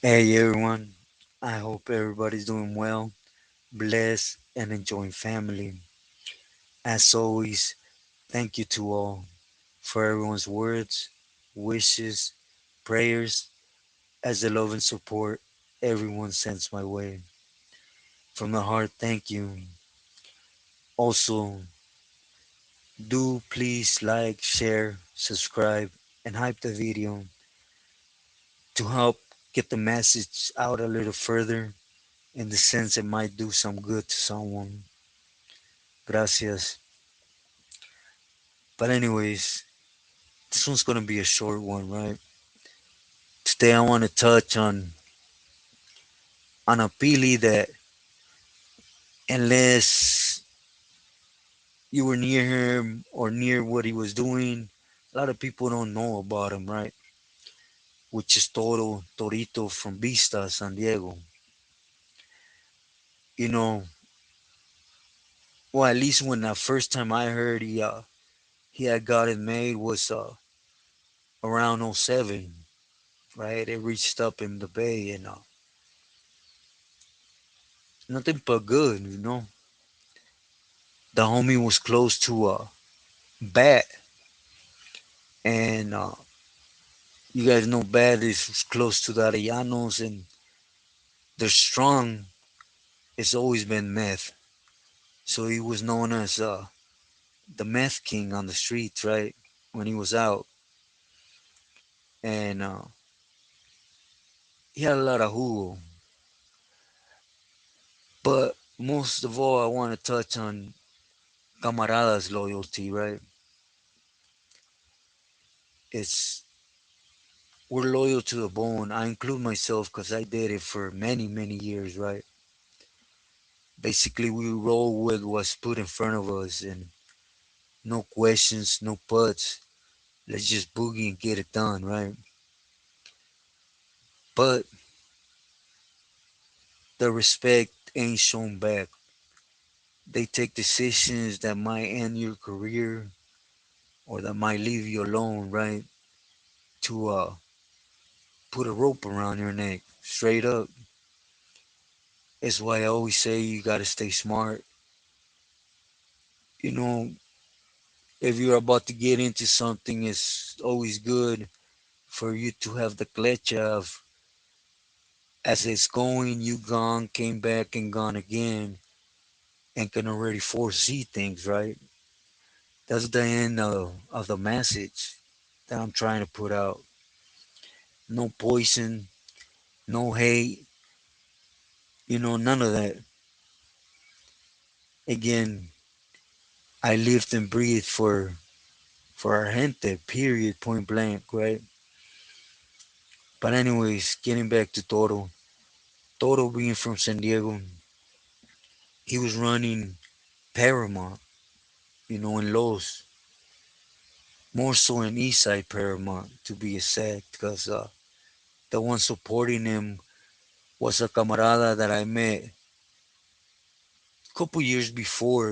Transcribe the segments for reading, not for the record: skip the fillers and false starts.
Hey everyone, I hope everybody's doing well, blessed, and enjoying family. As always, thank you to all for everyone's words, wishes, prayers, as the love and support everyone sends my way. From the heart, thank you. Also, do please like, share, subscribe, and hype the video to help get the message out a little further in the sense it might do some good to someone. Gracias. But anyways, this one's gonna be a short one, right? Today I want to touch on a Pili that unless you were near him or near what he was doing, a lot of people don't know about him, right? Which is Toro Torito from Vista, San Diego. You know, well at least when the first time I heard he had got it made was around '07, right? It reached up in the bay and nothing but good, you know. The homie was close to Bat, and you guys know Bat is close to the Arellanos, and they're strong. It's always been meth, so he was known as the meth king on the streets, right? When he was out, and he had a lot of jugo. But most of all, I want to touch on Camarada's loyalty, right? It's we're loyal to the bone. I include myself because I did it for many, many years, right? Basically, we roll with what's put in front of us, and no questions, no buts. Let's just boogie and get it done, right? But the respect ain't shown back. They take decisions that might end your career or that might leave you alone, right? To put a rope around your neck, straight up. It's why I always say you gotta stay smart. You know, if you're about to get into something, it's always good for you to have the clutch of as it's going, you gone, came back and gone again, and can already foresee things, right? That's the end of the message that I'm trying to put out. No poison, no hate, none of that. Again, I lived and breathed for our gente, period, point blank, right? But anyways, getting back to Toto. Toto being from San Diego, he was running Paramount, in Los, more so in Eastside Paramount to be exact, because the one supporting him was a camarada that I met a couple years before,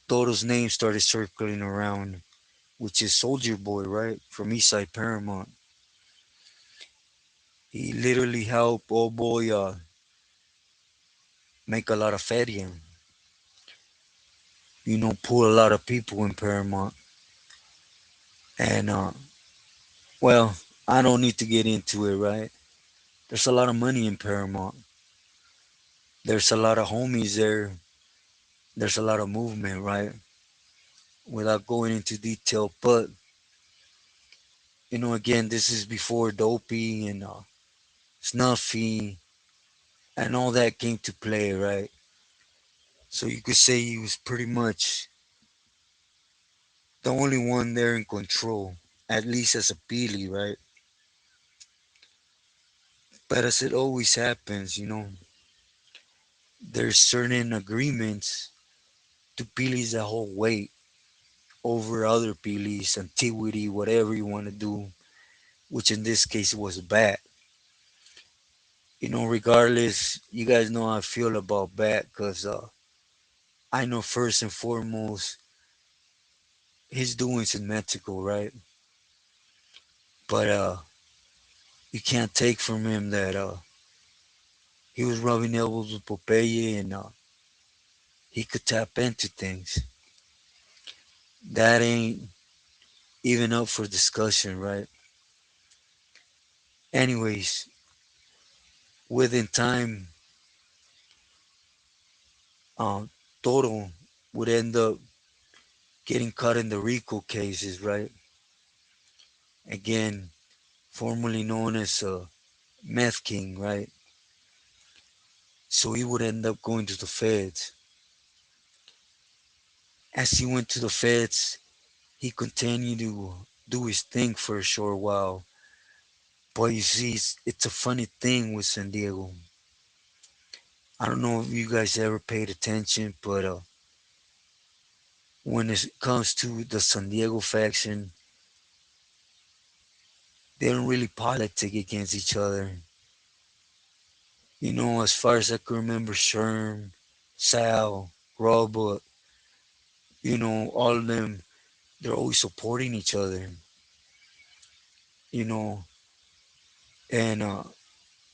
Toto's name started circling around, which is Soldier Boy, right? From Eastside Paramount. He literally helped old boy make a lot of feria, pull a lot of people in Paramount. And, well, I don't need to get into it, right? There's a lot of money in Paramount. There's a lot of homies there. There's a lot of movement, right? Without going into detail, but, again, this is before Dopey and Snuffy and all that came to play, right? So you could say he was pretty much the only one there in control, at least as a Peely, right? But as it always happens, there's certain agreements to Peely's the whole weight over other Peely's, antiquity, whatever you want to do, which in this case was Bat. Regardless, you guys know how I feel about Bat because I know first and foremost his doings in Mexico, right? But you can't take from him that he was rubbing elbows with Popeye and he could tap into things. That ain't even up for discussion, right? Anyways, within time, um, Toro would end up getting caught in the RICO cases, right? Again, formerly known as Meth King, right? So he would end up going to the feds. As he went to the feds, he continued to do his thing for a short while. But you see, it's a funny thing with San Diego. I don't know if you guys ever paid attention, but when it comes to the San Diego faction, they don't really politic against each other. You know, as far as I can remember, Sherm, Sal, Robert, you know, all of them, they're always supporting each other, you know, and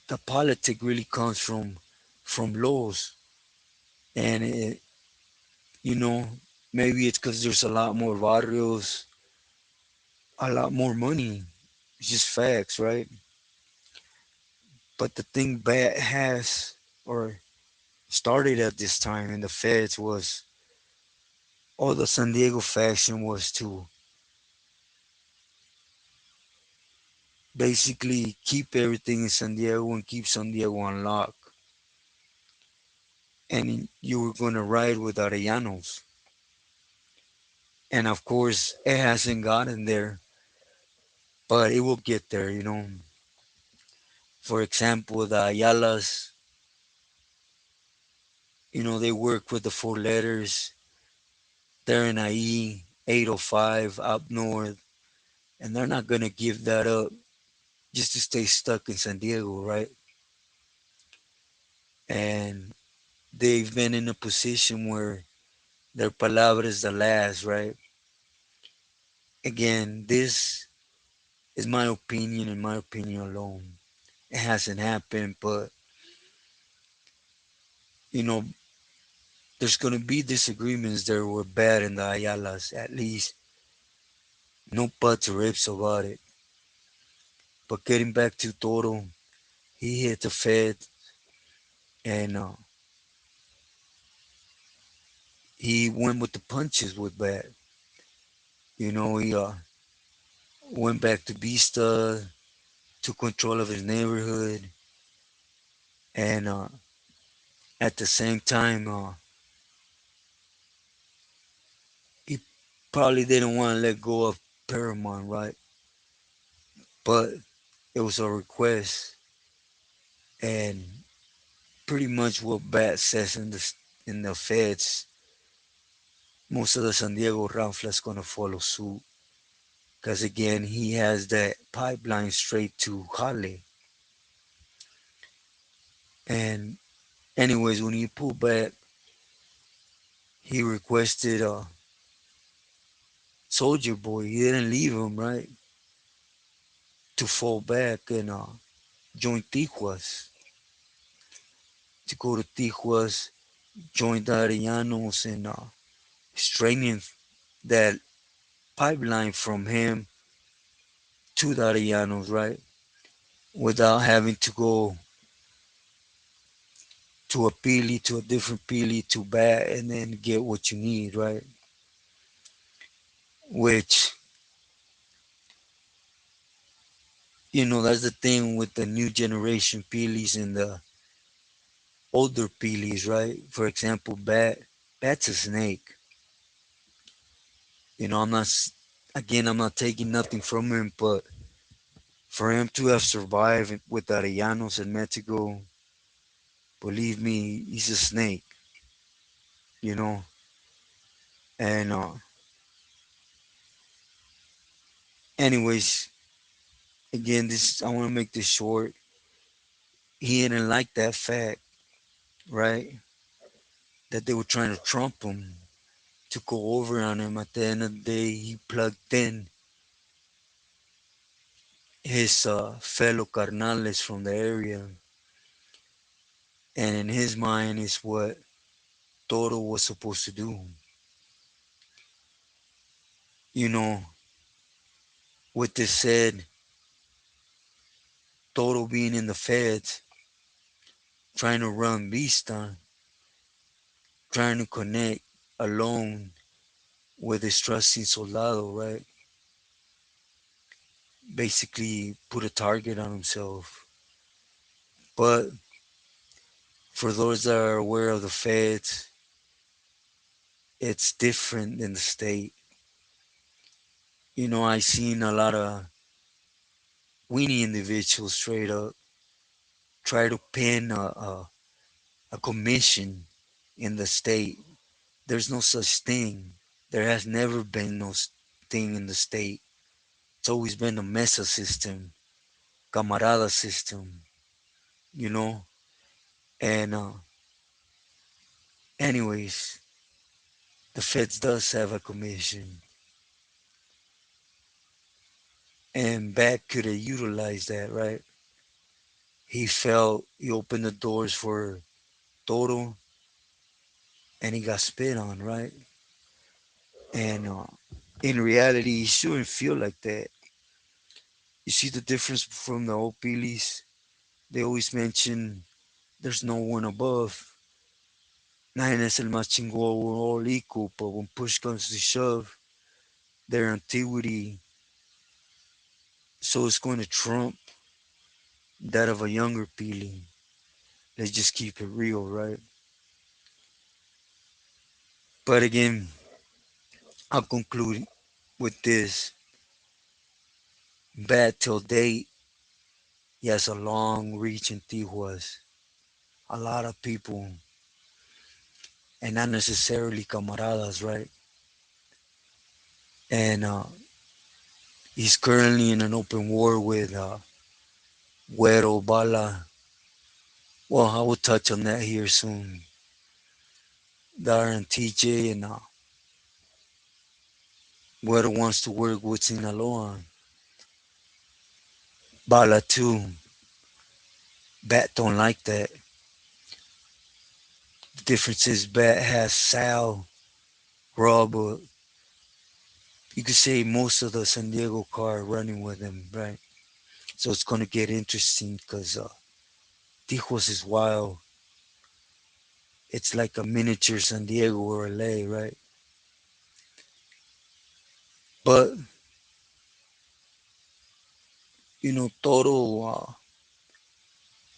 the politic really comes from laws, and you know, maybe it's because there's a lot more barrios, a lot more money. It's just facts, right? But the thing bad has or started at this time in the feds was all the San Diego faction was to basically keep everything in San Diego and keep San Diego on lock. And you were going to ride with Arellanos. And of course, it hasn't gotten there, but it will get there, you know. For example, the Ayalas, you know, they work with the four letters. They're in IE 805 up north, and they're not going to give that up just to stay stuck in San Diego, right? And they've been in a position where their palabra is the last, right? Again, this is my opinion and my opinion alone. It hasn't happened, but you know, there's gonna be disagreements there were bad in the Ayalas, at least. No buts or ifs about it. But getting back to Toro, he hit the Fed and he went with the punches with bad. You know, he went back to Vista, took control of his neighborhood, and at the same time, he probably didn't want to let go of Paramount, right? But it was a request, and pretty much what Bat says in the feds, most of the San Diego Ramflas gonna follow suit, because again, he has that pipeline straight to Halle. And anyways, when he pulled back, he requested Soldier Boy. He didn't leave him, right, to fall back and join Tijuas, to go to Tijuas, join the Arellanos, and straighten that pipeline from him to the Arellanos, right? Without having to go to a Pili, to a different Pili, to bat, and then get what you need, right? Which, you know, that's the thing with the new generation Pilis and the older Pilis, right? For example, Bat's a snake. You know, again, I'm not taking nothing from him, but for him to have survived with Arellanos and Mexico, believe me, he's a snake, you know? And, anyways, again, I want to make this short. He didn't like that fact, right? That they were trying to trump him, to go over on him. At the end of the day, he plugged in his fellow carnales from the area, and in his mind is what Toto was supposed to do. You know, with this said, Toto being in the feds, trying to run vista, trying to connect alone with his trusting soldado, right? Basically put a target on himself. But for those that are aware of the feds, it's different than the state. You know, I seen a lot of weenie individuals straight up try to pin a commission in the state. There's no such thing. There has never been no thing in the state. It's always been a mesa system, camarada system, you know. And anyways, the feds does have a commission, and Bat could have utilized that, right? He felt he opened the doors for Toro, and he got spit on, right? And in reality, he shouldn't feel like that. You see the difference from the old Pilis? They always mention there's no one above. Nadie es el más chingón, we're all equal, but when push comes to shove, their antiquity, so it's going to trump that of a younger Pili. Let's just keep it real, right? But again, I'll conclude with this. Bad till date, he has a long reach in Tijuas. A lot of people, and not necessarily camaradas, right? And he's currently in an open war with Güero Bala. Well, I will touch on that here soon. Darren TJ and Güero wants to work with Sinaloa. Bala too. Bat don't like that. The difference is Bat has Sal, Rob, you could say most of the San Diego car running with him, right? So it's gonna get interesting because Tijuas is wild. It's like a miniature San Diego or LA, right? But you know, Toto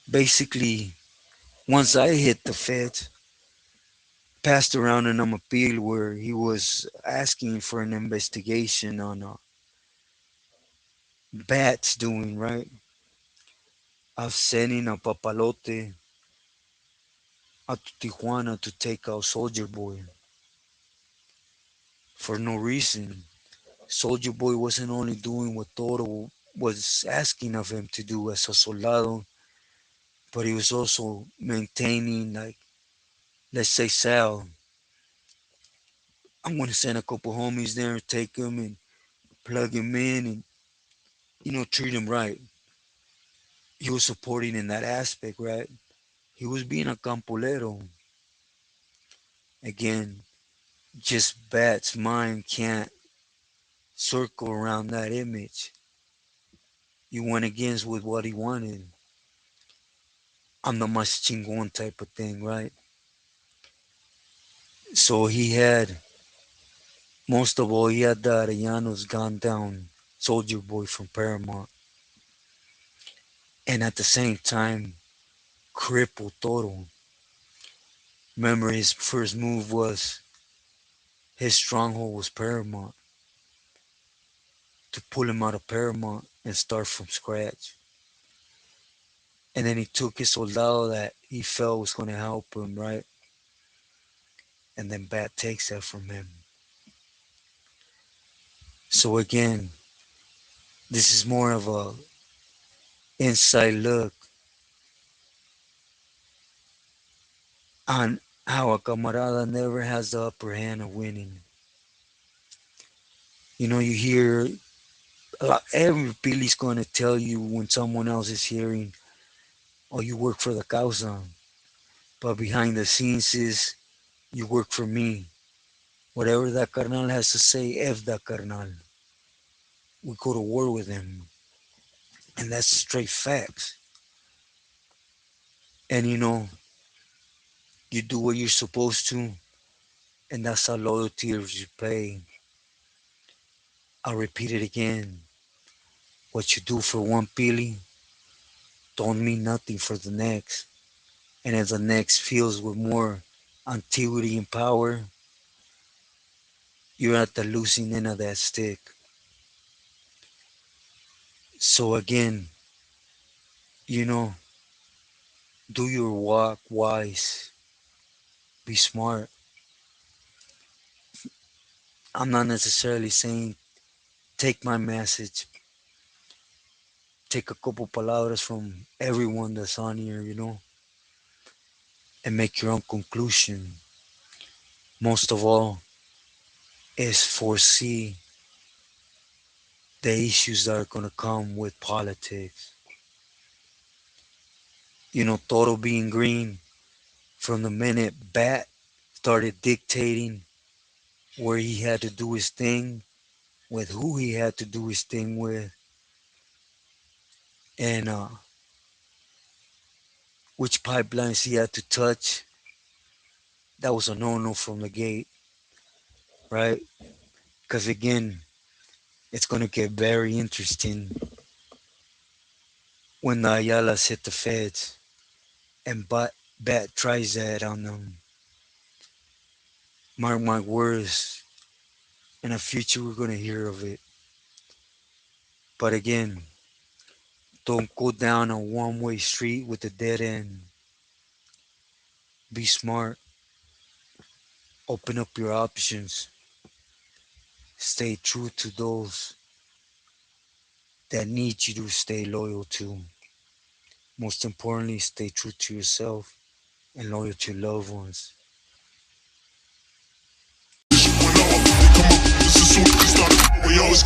basically once I hit the feds, passed around an appeal where he was asking for an investigation on Bats doing right of sending a papalote out to Tijuana to take out Soldier Boy for no reason. Soldier Boy wasn't only doing what Toro was asking of him to do as a soldado, but he was also maintaining, like, let's say Sal. I'm gonna send a couple homies there, take him and plug him in, and treat him right. He was supporting in that aspect, right? He was being a campolero. Again, just Bat's mind can't circle around that image. He went against with what he wanted. I'm the más chingón type of thing, right? So he had, most of all, he had the Arellanos gone down Soldier Boy from Paramount. And at the same time, crippled Toro. Remember, his first move was his stronghold was Paramount, to pull him out of Paramount and start from scratch. And then he took his soldado that he felt was going to help him, right? And then Bat takes that from him. So again, this is more of a inside look on how a camarada never has the upper hand of winning. You know, you hear Every Billy's gonna tell you when someone else is hearing, "Oh, you work for the causa," but behind the scenes is, "You work for me." Whatever that carnal has to say, F that carnal. We go to war with him, and that's straight facts. And you do what you're supposed to, and that's how loyalty is repay. I'll repeat it again. What you do for one Billy don't mean nothing for the next. And if the next feels with more antiquity and power, you're at the losing end of that stick. So again, you know, do your walk wise, be smart. I'm not necessarily saying take my message, take a couple palabras from everyone that's on here, and make your own conclusion. Most of all, is foresee the issues that are going to come with politics. Toto being green from the minute Bat started dictating where he had to do his thing, with who he had to do his thing with, and which pipelines he had to touch. That was a no-no from the gate, right? Because again, it's going to get very interesting when the Ayalas hit the feds and Bat tries that on them. Mark my words, in the future we're going to hear of it. But again, don't go down a one-way street with a dead end. Be smart. Open up your options. Stay true to those that need you to stay loyal to. Most importantly, stay true to yourself and loyal to loved ones. This is what we start. We always